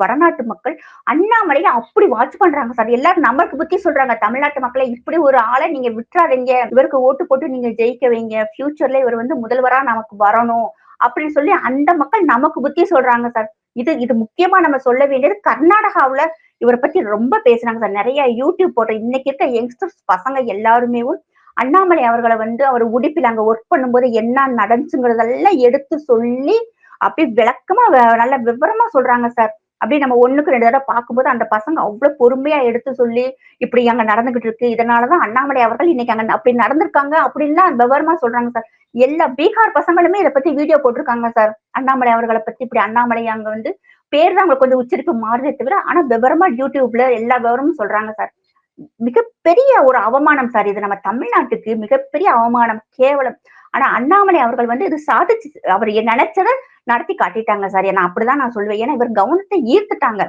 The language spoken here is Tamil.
வடநாட்டு மக்கள் அண்ணாமலையை அப்படி வாட்ச் பண்றாங்க சார். எல்லாரும் நமக்கு புத்தி சொல்றாங்க. தமிழ்நாட்டு மக்களை இப்படி ஒரு ஆளை நீங்க விட்டுறாதீங்க. இவருக்கு ஓட்டு போட்டு நீங்க ஜெயிக்க வைங்க. ஃபியூச்சர்ல இவர் வந்து முதல்வரா நமக்கு வரணும். அப்படின்னு சொல்லி அந்த மக்கள் நமக்கு புத்தி சொல்றாங்க சார். இது இது முக்கியமா நம்ம சொல்ல வேண்டியது கர்நாடகாவுல இவரை பத்தி ரொம்ப பேசுறாங்க சார். நிறைய யூடியூப் போடுற இன்னைக்கு இருக்க யங்ஸ்டர்ஸ் பசங்க எல்லாருமே அண்ணாமலை அவர்களை வந்து அவர் உடுப்பில் அங்க ஒர்க் பண்ணும்போது என்ன நடந்துச்சுங்கிறதெல்லாம் எடுத்து சொல்லி அப்படி விளக்கமா நல்ல விவரமா சொல்றாங்க சார். அப்படி நம்ம 1க்கு 2 தடவை பார்க்கும்போது அந்த பசங்க அவ்வளவு பொறுமையா எடுத்து சொல்லி இப்படி அங்க நடந்துகிட்டு இருக்கு. இதனாலதான் அண்ணாமலை அவர்கள் இன்னைக்கு அங்க அப்படி நடந்திருக்காங்க அப்படின்லாம் விவரமா சொல்றாங்க சார். எல்லா பீகார் பசங்களுமே இதை பத்தி வீடியோ போட்டிருக்காங்க சார். அண்ணாமலை அவர்களை பத்தி இப்படி அண்ணாமலை அங்க வந்து பேர் தான் அவங்களுக்கு கொஞ்சம் உச்சரிப்பு மாறுதே தவிர ஆனா விவரமா யூடியூப்ல எல்லா விவரமும் சொல்றாங்க சார். மிகப்பெரிய ஒரு அவமானம் சார் இது. நம்ம தமிழ்நாட்டுக்கு மிகப்பெரிய அவமானம், கேவலம். ஆனா அண்ணாமலை அவர்கள் வந்து இது சாதிச்சு அவர் நினைச்சதை நடத்தி காட்டிட்டாங்க சார். நான் அப்படிதான் நான் சொல்லுவேன். ஏன்னா இவர் கவனத்தை ஈர்த்துட்டாங்க.